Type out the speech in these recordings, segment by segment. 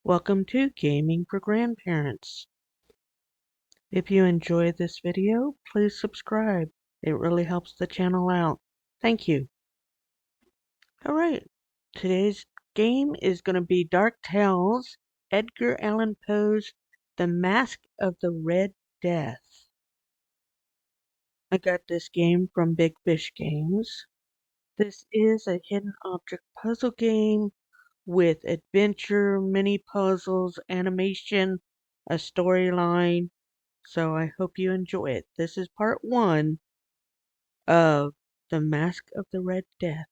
Welcome to Gaming for Grandparents. If you enjoyed this video, please subscribe. It really helps the channel out. Thank you. Alright, today's game is going to be Dark Tales, Edgar Allan Poe's The Masque of the Red Death. I got this game from Big Fish Games. This is a hidden object puzzle game with adventure, mini puzzles, animation, a storyline. So I hope you enjoy it. This is part 1 of The Masque of the Red Death.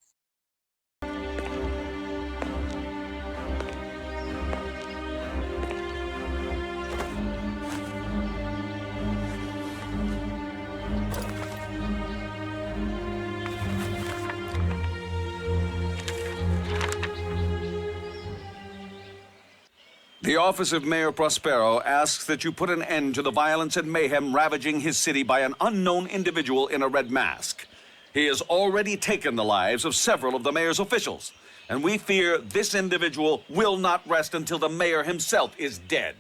The office of Mayor Prospero asks that you put an end to the violence and mayhem ravaging his city by an unknown individual in a red mask. He has already taken the lives of several of the mayor's officials, and we fear this individual will not rest until the mayor himself is dead.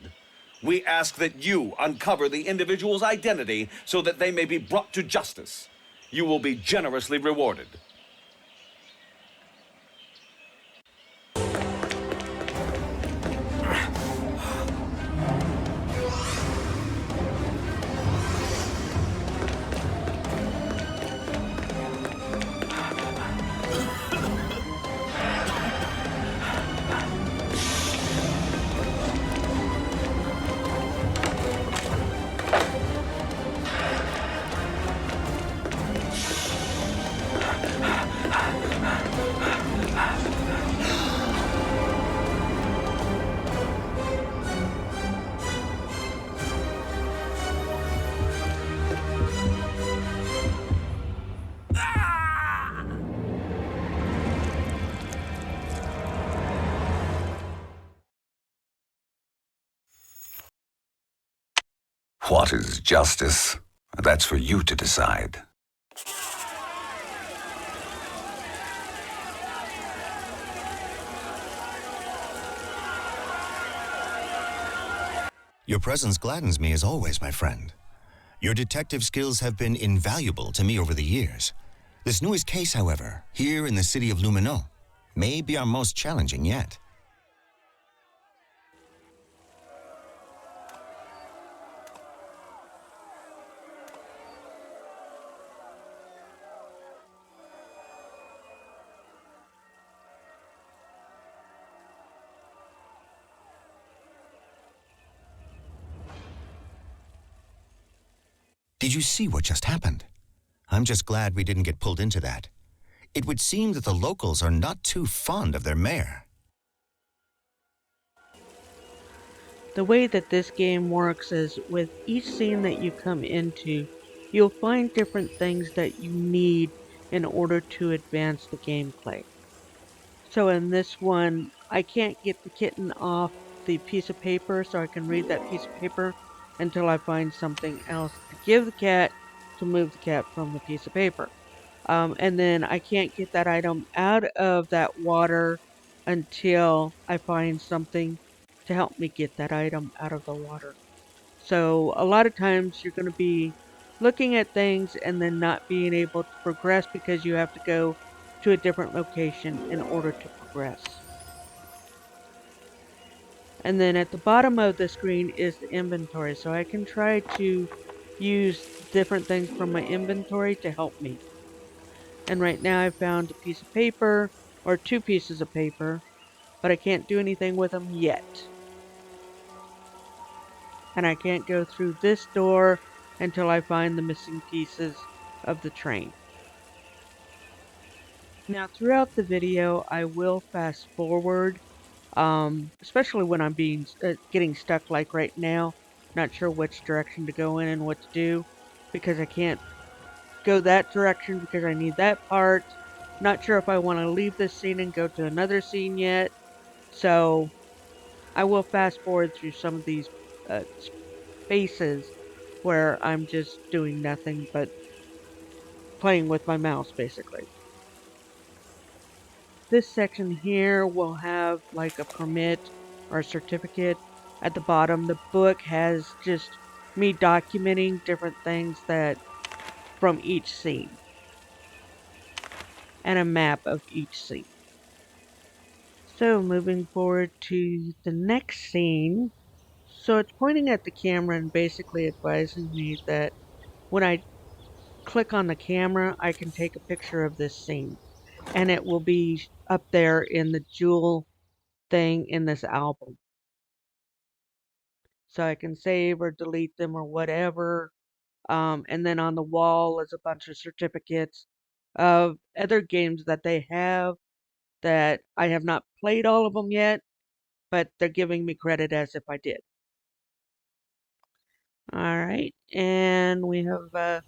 We ask that you uncover the individual's identity so that they may be brought to justice. You will be generously rewarded. What is justice? That's for you to decide. Your presence gladdens me as always, my friend. Your detective skills have been invaluable to me over the years. This newest case, however, here in the city of Lumineux, may be our most challenging yet. Did you see what just happened? I'm just glad we didn't get pulled into that. It would seem that the locals are not too fond of their mayor. The way that this game works is with each scene that you come into, you'll find different things that you need in order to advance the gameplay. So in this one, I can't get the kitten off the piece of paper so I can read that piece of paper until I find something else to give the cat to move the cat from the piece of paper. And then I can't get that item out of that water until I find something to help me get that item out of the water. So a lot of times you're going to be looking at things and then not being able to progress because you have to go to a different location in order to progress. And then at the bottom of the screen is the inventory, so I can try to use different things from my inventory to help me. And right now I found a piece of paper, or 2 pieces of paper, but I can't do anything with them yet. And I can't go through this door until I find the missing pieces of the train. Now throughout the video I will fast forward, especially when I'm getting stuck like right now, not sure which direction to go in and what to do, because I can't go that direction because I need that part. Not sure if I want to leave this scene and go to another scene yet, so I will fast forward through some of these spaces where I'm just doing nothing but playing with my mouse basically. This section here will have like a permit or certificate. At the bottom, the book has just me documenting different things that from each scene and a map of each scene. So moving forward to the next scene. So it's pointing at the camera and basically advising me that when I click on the camera, I can take a picture of this scene. And it will be up there in the jewel thing in this album. So I can save or delete them or whatever. And then on the wall is a bunch of certificates of other games that they have that I have not played all of them yet, but they're giving me credit as if I did. All right, and we have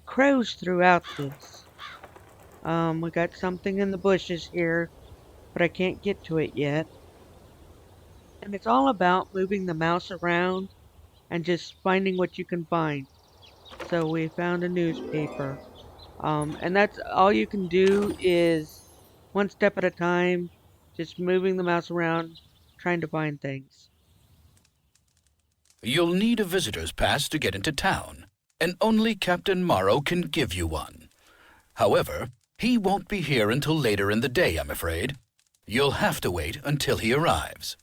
crows throughout this. We got something in the bushes here, but I can't get to it yet. And it's all about moving the mouse around and just finding what you can find. So we found a newspaper. And that's all you can do is one step at a time, just moving the mouse around, trying to find things. You'll need a visitor's pass to get into town, and only Captain Morrow can give you one. However, he won't be here until later in the day, I'm afraid. You'll have to wait until he arrives.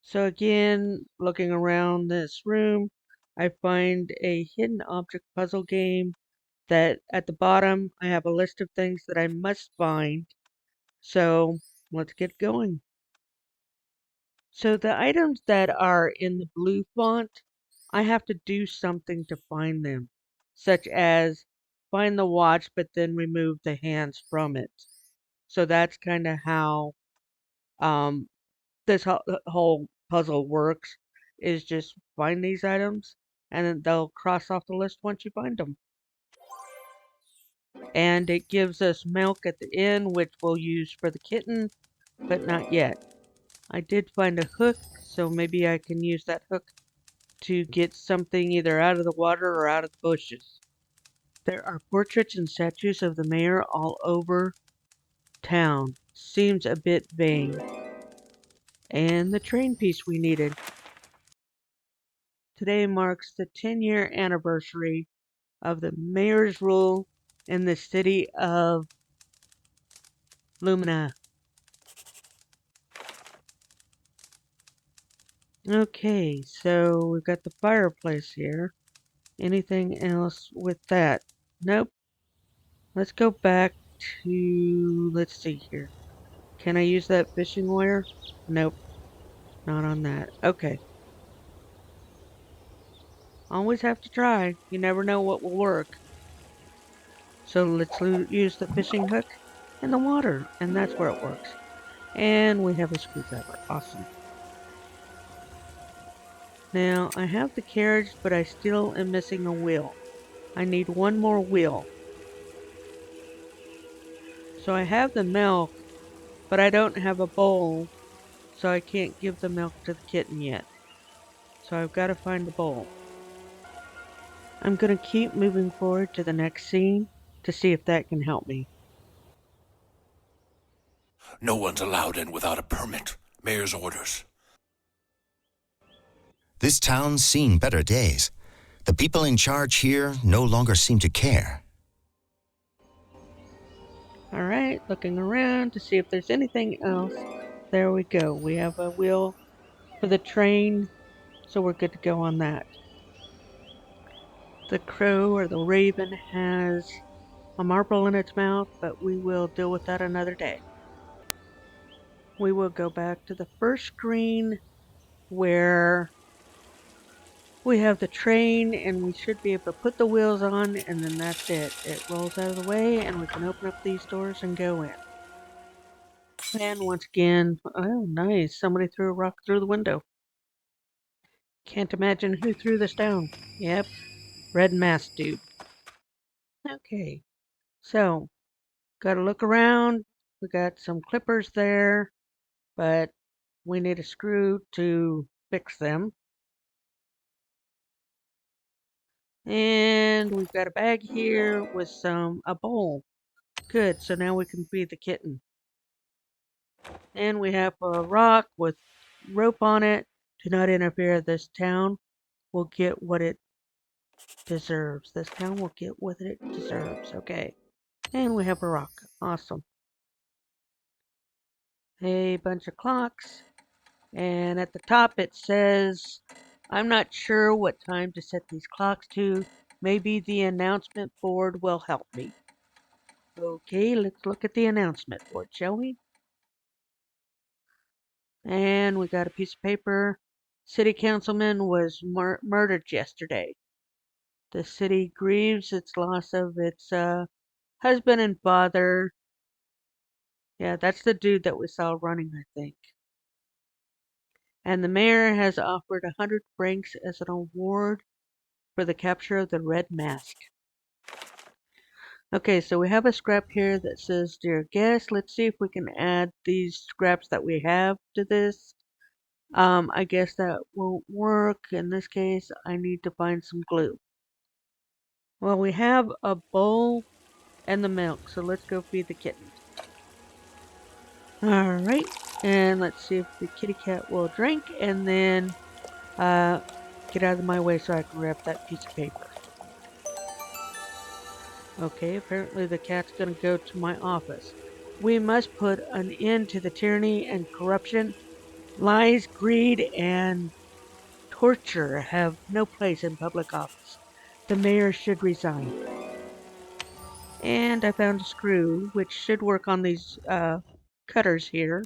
So again, looking around this room, I find a hidden object puzzle game that at the bottom I have a list of things that I must find. So let's get going. So the items that are in the blue font, I have to do something to find them, such as find the watch but then remove the hands from it. So that's kind of how um, this whole puzzle works, is just find these items and then they'll cross off the list once you find them. And it gives us milk at the end, which we'll use for the kitten, but not yet. I did find a hook, so maybe I can use that hook to get something either out of the water or out of the bushes. There are portraits and statues of the mayor all over town. Seems a bit vain. And the train piece we needed. Today marks the 10-year anniversary of the mayor's rule in the city of Lumina. Okay, so we've got the fireplace here. Anything else with that? Nope. Let's go back to, let's see here. Can I use that fishing wire? Nope, not on that. Okay. Always have to try. You never know what will work. So let's use the fishing hook in the water, and that's where it works. And we have a screwdriver. Awesome. Now, I have the carriage, but I still am missing a wheel. I need one more wheel. So I have the milk, but I don't have a bowl, so I can't give the milk to the kitten yet. So I've got to find the bowl. I'm going to keep moving forward to the next scene to see if that can help me. No one's allowed in without a permit. Mayor's orders. This town's seen better days. The people in charge here no longer seem to care. Alright, looking around to see if there's anything else. There we go. We have a wheel for the train, so we're good to go on that. The crow or the raven has a marble in its mouth, but we will deal with that another day. We will go back to the first screen where we have the train and we should be able to put the wheels on, and then that's it. It rolls out of the way and we can open up these doors and go in. And once again, oh nice, somebody threw a rock through the window. Can't imagine who threw this down. Yep, red mask dude. Okay, so gotta look around. We got some clippers there, but we need a screw to fix them. And we've got a bag here with a bowl. Good, so now we can feed the kitten. And we have a rock with rope on it. Do not interfere. This town will get what it deserves. This town will get what it deserves. Okay. And we have a rock. Awesome. A bunch of clocks. And at the top it says, I'm not sure what time to set these clocks to. Maybe the announcement board will help me. Okay, let's look at the announcement board, shall we? And we got a piece of paper. City councilman was murdered yesterday. The city grieves its loss of its husband and father. Yeah, that's the dude that we saw running, I think. And the mayor has offered 100 francs as an award for the capture of the Red Mask. Okay, so we have a scrap here that says, Dear guest, let's see if we can add these scraps that we have to this. I guess that won't work. In this case, I need to find some glue. Well, we have a bowl and the milk, so let's go feed the kitten. Alright, and let's see if the kitty cat will drink, and then get out of my way so I can grab that piece of paper. Okay, apparently the cat's gonna go to my office. We must put an end to the tyranny and corruption. Lies, greed, and torture have no place in public office. The mayor should resign. And I found a screw, which should work on these cutters here.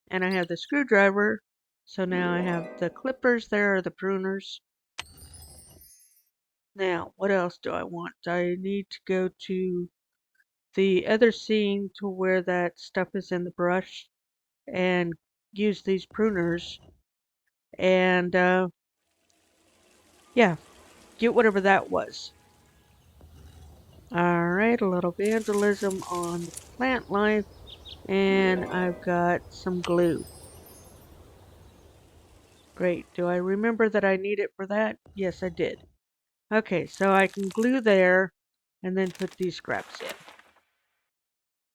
And I have the screwdriver, so now I have the clippers there, or the pruners. Now, what else do I want? I need to go to the other scene to where that stuff is in the brush and use these pruners and yeah, get whatever that was. Alright, a little vandalism on plant life, and I've got some glue. Great, do I remember that I need it for that? Yes, I did. Okay, so I can glue there and then put these scraps in.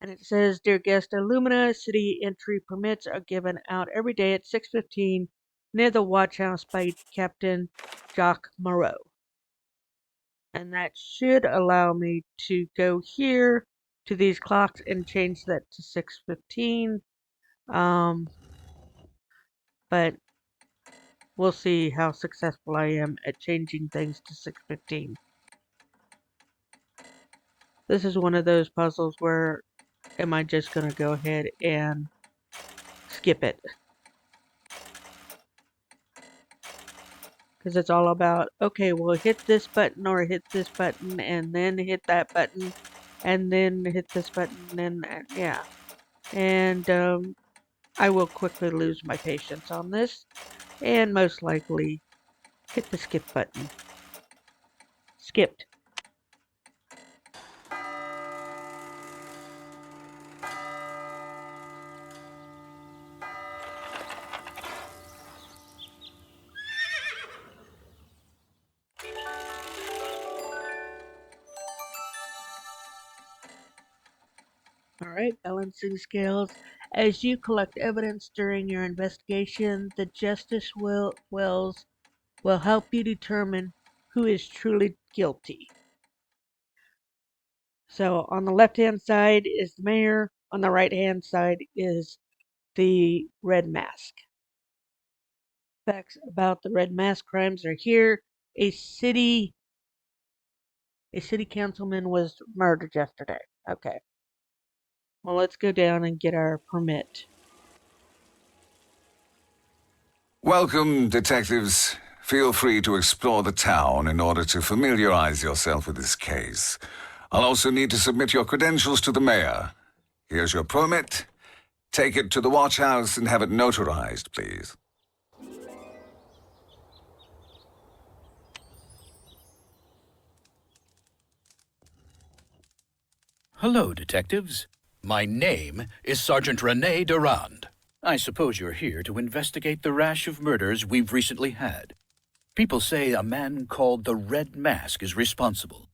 And it says, Dear guest, Illumina city entry permits are given out every day at 6:15 near the watch house by Captain Jacques Moreau. And that should allow me to go here to these clocks and change that to 6:15. But we'll see how successful I am at changing things to 6:15. This is one of those puzzles where am I just going to go ahead and skip it? Because it's all about, okay, well, hit this button or hit this button and then hit that button and then hit this button and yeah. And I will quickly lose my patience on this and most likely hit the skip button. Skipped. Alright, balancing scales. As you collect evidence during your investigation, the Justice Wells will help you determine who is truly guilty. So on the left-hand side is the mayor, on the right-hand side is the Red Mask. Facts about the Red Mask crimes are here. A city councilman was murdered yesterday. Okay. Well, let's go down and get our permit. Welcome, detectives. Feel free to explore the town in order to familiarize yourself with this case. I'll also need to submit your credentials to the mayor. Here's your permit. Take it to the watch house and have it notarized, please. Hello, detectives. My name is Sergeant Rene Durand. I suppose you're here to investigate the rash of murders we've recently had. People say a man called the Red Mask is responsible.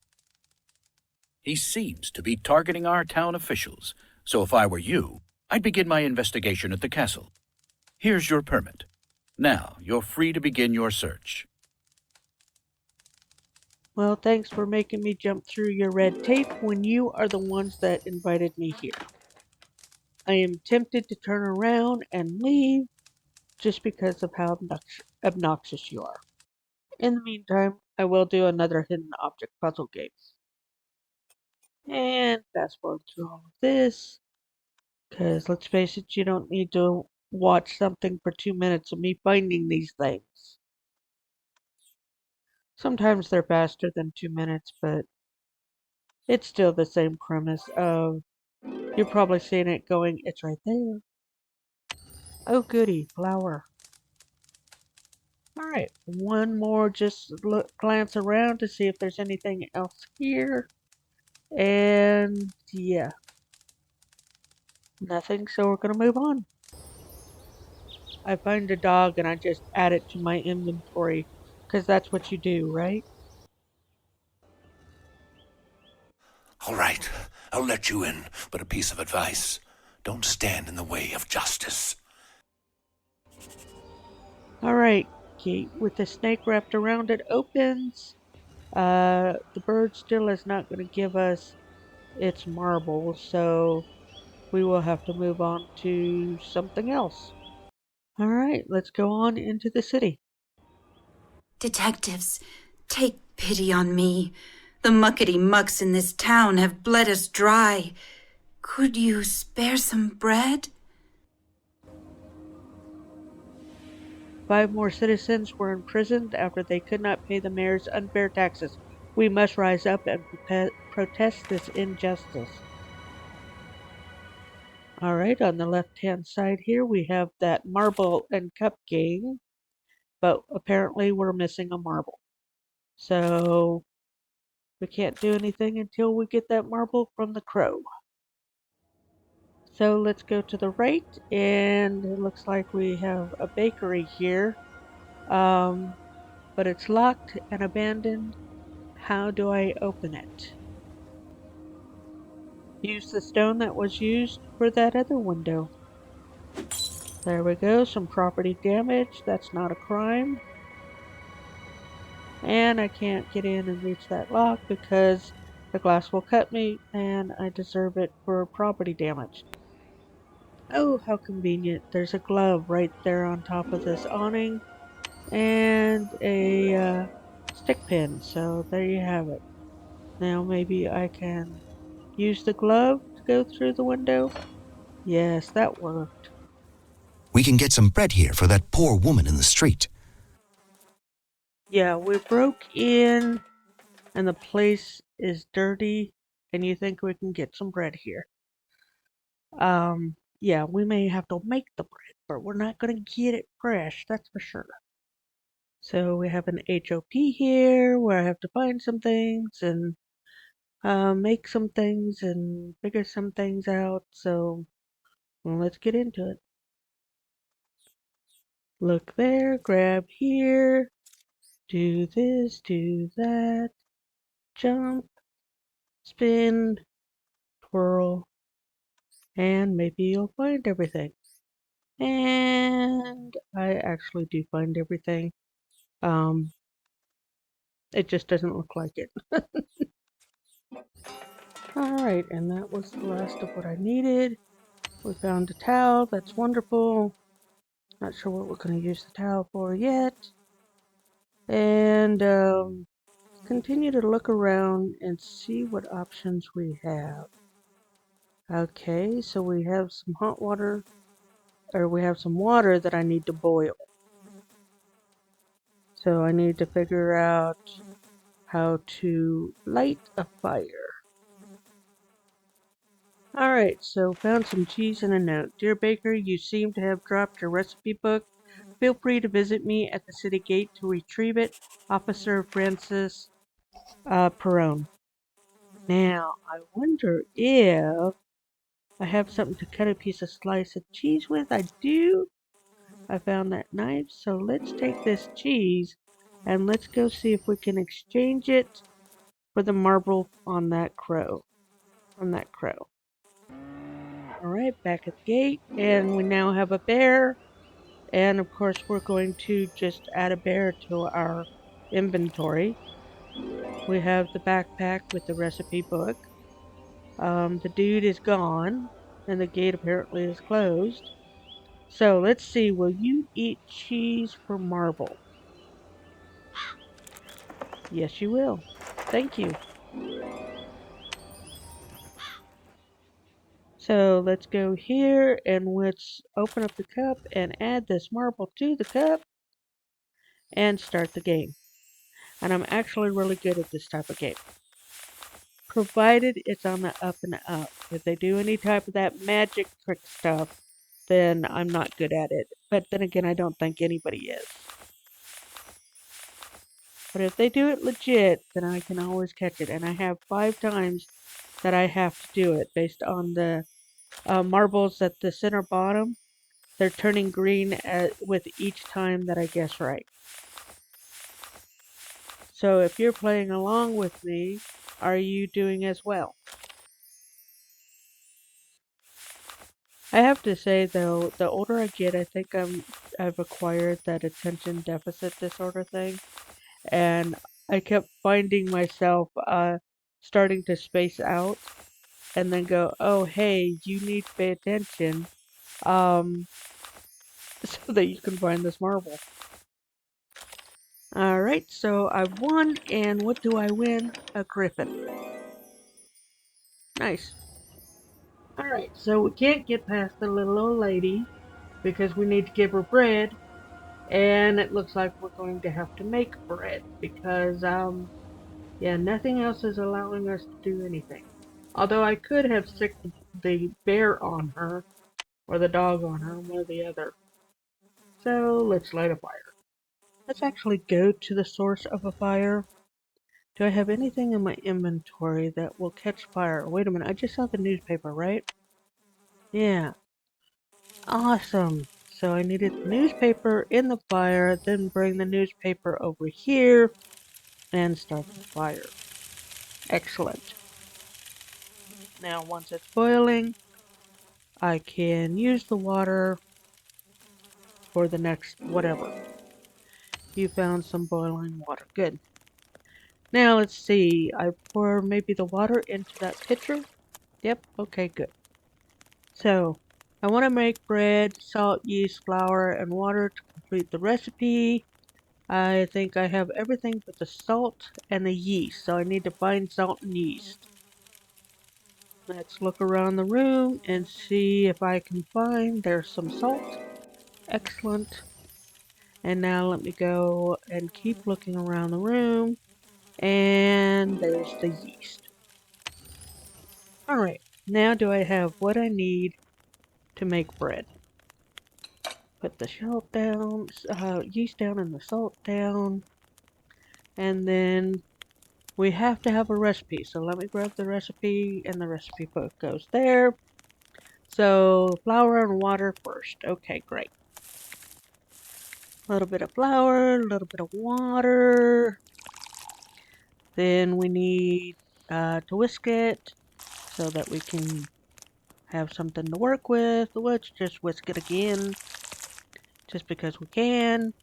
He seems to be targeting our town officials, so if I were you, I'd begin my investigation at the castle. Here's your permit. Now, you're free to begin your search. Well, thanks for making me jump through your red tape when you are the ones that invited me here. I am tempted to turn around and leave just because of how obnoxious you are. In the meantime, I will do another hidden object puzzle game. And fast forward through all of this, because let's face it, you don't need to watch something for 2 minutes of me finding these things. Sometimes they're faster than 2 minutes, but it's still the same premise of you're probably seeing it going, it's right there. Oh goody, flower. Alright, one more just glance around to see if there's anything else here. And yeah, nothing, so we're gonna move on. I find a dog and I just add it to my inventory, because that's what you do, right? All right, I'll let you in, but a piece of advice. Don't stand in the way of justice. Alright, gate with the snake wrapped around it opens. The bird still is not going to give us its marble, so we will have to move on to something else. Alright, let's go on into the city. Detectives, take pity on me. The muckety mucks in this town have bled us dry. Could you spare some bread? 5 more citizens were imprisoned after they could not pay the mayor's unfair taxes. We must rise up and protest this injustice. Alright, on the left-hand side here we have that marble and cup game, but apparently we're missing a marble. So we can't do anything until we get that marble from the crow. So let's go to the right, and it looks like we have a bakery here. But it's locked and abandoned. How do I open it? Use the stone that was used for that other window. There we go, some property damage. That's not a crime. And I can't get in and reach that lock because the glass will cut me and I deserve it for property damage. Oh, how convenient. There's a glove right there on top of this awning and a stick pin. So there you have it. Now maybe I can use the glove to go through the window. Yes, that worked. We can get some bread here for that poor woman in the street. Yeah, we broke in and the place is dirty and you think we can get some bread here. Yeah, we may have to make the bread, but we're not going to get it fresh, that's for sure. So we have an HOP here where I have to find some things and make some things and figure some things out. So well, let's get into it. Look there, grab here, do this, do that, jump, spin, twirl, and maybe you'll find everything. And I actually do find everything. It just doesn't look like it. Alright, and that was the last of what I needed. We found a towel, that's wonderful. Not sure what we're going to use the towel for yet. And continue to look around and see what options we have. Okay, so we have some hot water, or we have some water that I need to boil. So I need to figure out how to light a fire. Alright, so found some cheese and a note. Dear Baker, you seem to have dropped your recipe book. Feel free to visit me at the city gate to retrieve it. Officer Francis Perone. Now, I wonder if I have something to cut a piece of slice of cheese with. I do. I found that knife, so let's take this cheese and let's go see if we can exchange it for the marble on that crow. From that crow. All right, back at the gate, and we now have a bear. And of course, we're going to just add a bear to our inventory. We have the backpack with the recipe book. The dude is gone, and the gate apparently is closed. So let's see, will you eat cheese for marble? Yes, you will. Thank you. So let's go here and let's open up the cup and add this marble to the cup and start the game. And I'm actually really good at this type of game, provided it's on the up and up. If they do any type of that magic trick stuff, then I'm not good at it. But then again, I don't think anybody is. But if they do it legit, then I can always catch it. And I have 5 times that I have to do it based on the marbles at the center bottom. They're turning green with each time that I guess right. So if you're playing along with me, are you doing as well? I have to say though, the older I get, I think I've acquired that attention deficit disorder thing, and I kept finding myself starting to space out and then go, "Oh, hey, you need to pay attention," um, so that you can find this marble. All right, so I've won, and what do I win? A griffin. Nice. All right, so we can't get past the little old lady because we need to give her bread. And it looks like we're going to have to make bread because, yeah, nothing else is allowing us to do anything. Although I could have sicked the bear on her or the dog on her, one or the other. So let's light a fire. Let's actually go to the source of a fire. Do I have anything in my inventory that will catch fire? Wait a minute, I just saw the newspaper, right? Yeah, awesome. So I needed the newspaper in the fire, then bring the newspaper over here and start the fire. Excellent. Now once it's boiling, I can use the water for the next whatever. You found some boiling water. Good. Now let's see. I pour maybe the water into that pitcher. Yep. Okay, good. So I want to make bread, salt, yeast, flour, and water to complete the recipe. I think I have everything but the salt and the yeast, so I need to find salt and yeast. Let's look around the room and see if I can find there's some salt. Excellent. And now let me go and keep looking around the room. And there's the yeast. Alright, now do I have what I need to make bread? Put the salt down, yeast down and the salt down. And then we have to have a recipe. So let me grab the recipe, and the recipe book goes there. So flour and water first. Okay, great. A little bit of flour, a little bit of water. Then we need to whisk it so that we can have something to work with. Let's just whisk it again, just because we can.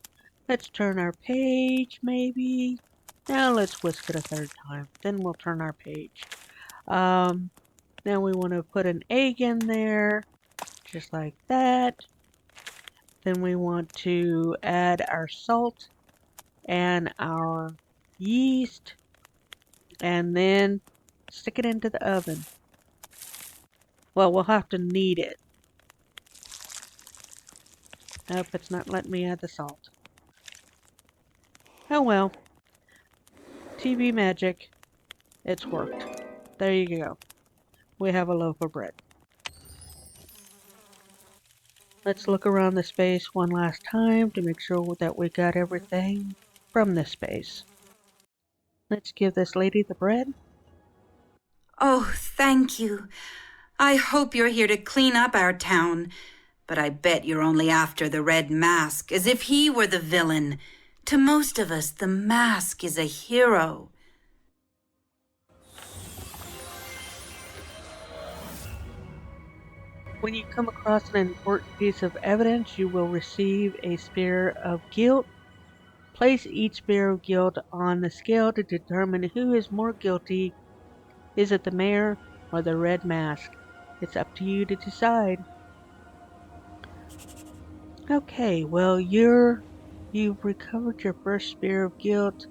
Let's turn our page, maybe. Now let's whisk it a third time. Then we'll turn our page. Now we want to put an egg in there, just like that. Then we want to add our salt and our yeast, and then stick it into the oven. Well, we'll have to knead it. Nope, it's not letting me add the salt. Oh well. TV magic. It's worked. There you go. We have a loaf of bread. Let's look around the space one last time to make sure that we got everything from this space. Let's give this lady the bread. Oh, thank you. I hope you're here to clean up our town. But I bet you're only after the Red Mask, as if he were the villain. To most of us, the Mask is a hero. When you come across an important piece of evidence, you will receive a spear of guilt. Place each spear of guilt on the scale to determine who is more guilty. Is it the mayor or the red mask? It's up to you to decide. Okay, well, you've recovered your first spear of guilt.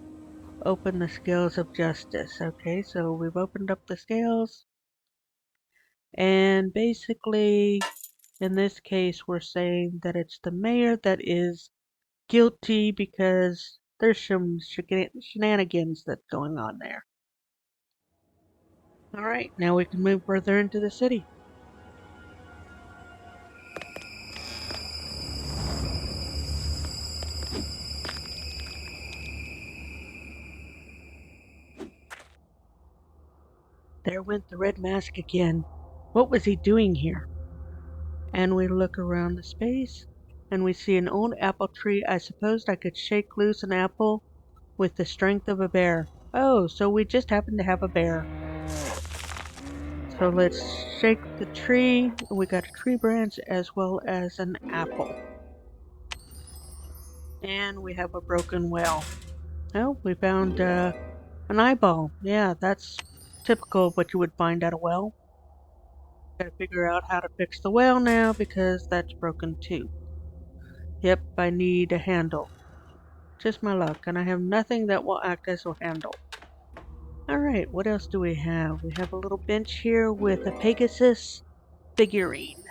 Open the scales of justice. Okay, so we've opened up the scales, and basically, in this case, we're saying that it's the mayor that is guilty because there's some shenanigans that's going on there. All right, now we can move further into the city. There went the red mask again. What was he doing here? And we look around the space, and we see an old apple tree. I supposed I could shake loose an apple with the strength of a bear. Oh, so we just happen to have a bear. So let's shake the tree. We got a tree branch as well as an apple. And we have a broken well. Oh, we found an eyeball. Yeah, that's typical of what you would find at a well. Gotta figure out how to fix the well now because that's broken too. Yep, I need a handle. Just my luck, and I have nothing that will act as a handle. Alright, what else do we have? We have a little bench here with a Pegasus figurine.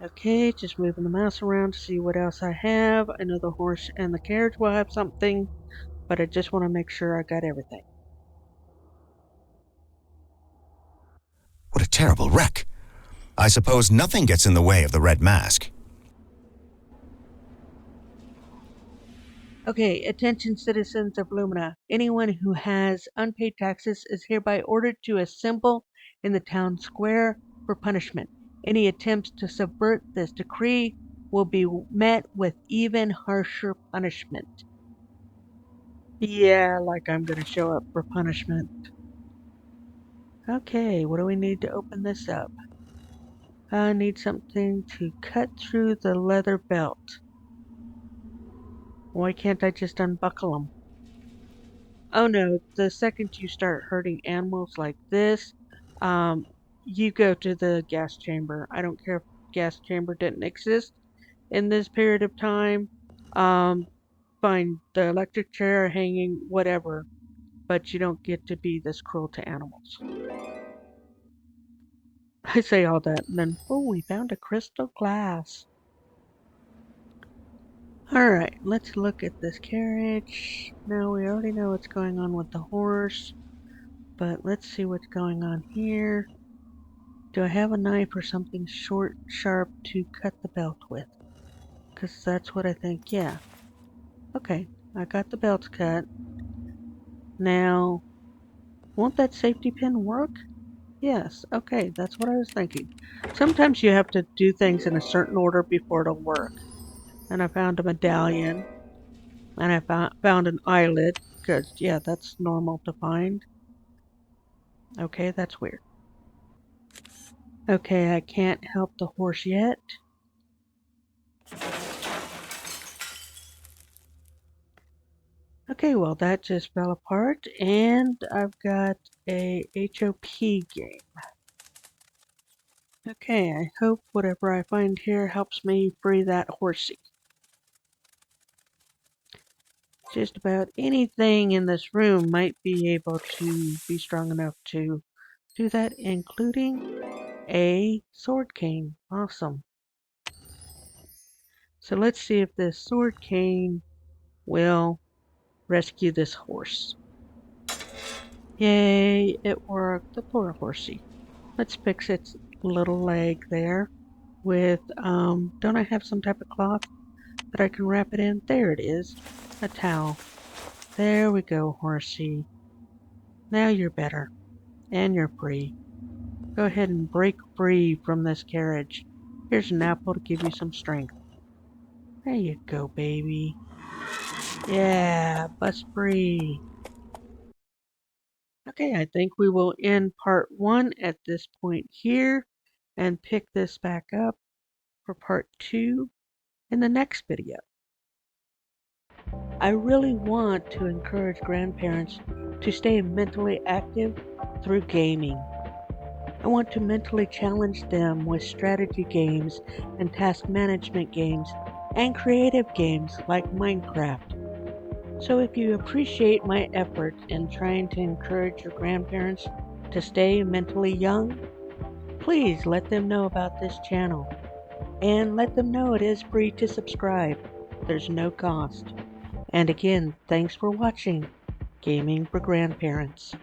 Okay, just moving the mouse around to see what else I have. I know the horse and the carriage will have something, but I just want to make sure I got everything. What a terrible wreck. I suppose nothing gets in the way of the Red Mask. Okay, attention citizens of Lumina. Anyone who has unpaid taxes is hereby ordered to assemble in the town square for punishment. Any attempts to subvert this decree will be met with even harsher punishment. Yeah, like I'm gonna show up for punishment. Okay, what do we need to open this up? I need something to cut through the leather belt. Why can't I just unbuckle them? Oh no, the second you start hurting animals like this, um, you go to the gas chamber. I don't care if gas chamber didn't exist in this period of time. Um, Fine, the electric chair, hanging, whatever, but you don't get to be this cruel to animals. I say all that, and then, oh, we found a crystal glass. Alright, let's look at this carriage. Now, we already know what's going on with the horse, but let's see what's going on here. Do I have a knife or something short, sharp to cut the belt with? Because that's what I think, yeah. Okay, I got the belt cut. Now, won't that safety pin work? Yes, okay, that's what I was thinking. Sometimes you have to do things in a certain order before it'll work. And I found a medallion, and I found an eyelid, because, yeah, that's normal to find. Okay, that's weird. Okay, I can't help the horse yet. Okay, well, that just fell apart, and I've got a HOP game. Okay, I hope whatever I find here helps me free that horsey. Just about anything in this room might be able to be strong enough to do that, including a sword cane. Awesome. So let's see if this sword cane will rescue this horse. Yay, it worked. The poor horsey. Let's fix its little leg there with, don't I have some type of cloth that I can wrap it in? There it is. A towel. There we go, horsey. Now you're better. And you're free. Go ahead and break free from this carriage. Here's an apple to give you some strength. There you go, baby. Yeah, bust free. Okay, I think we will end part 1 at this point here. and pick this back up for part 2 in the next video. I really want to encourage grandparents to stay mentally active through gaming. I want to mentally challenge them with strategy games and task management games and creative games like Minecraft. So if you appreciate my effort in trying to encourage your grandparents to stay mentally young, please let them know about this channel and let them know it is free to subscribe. There's no cost. And again, thanks for watching Gaming for Grandparents.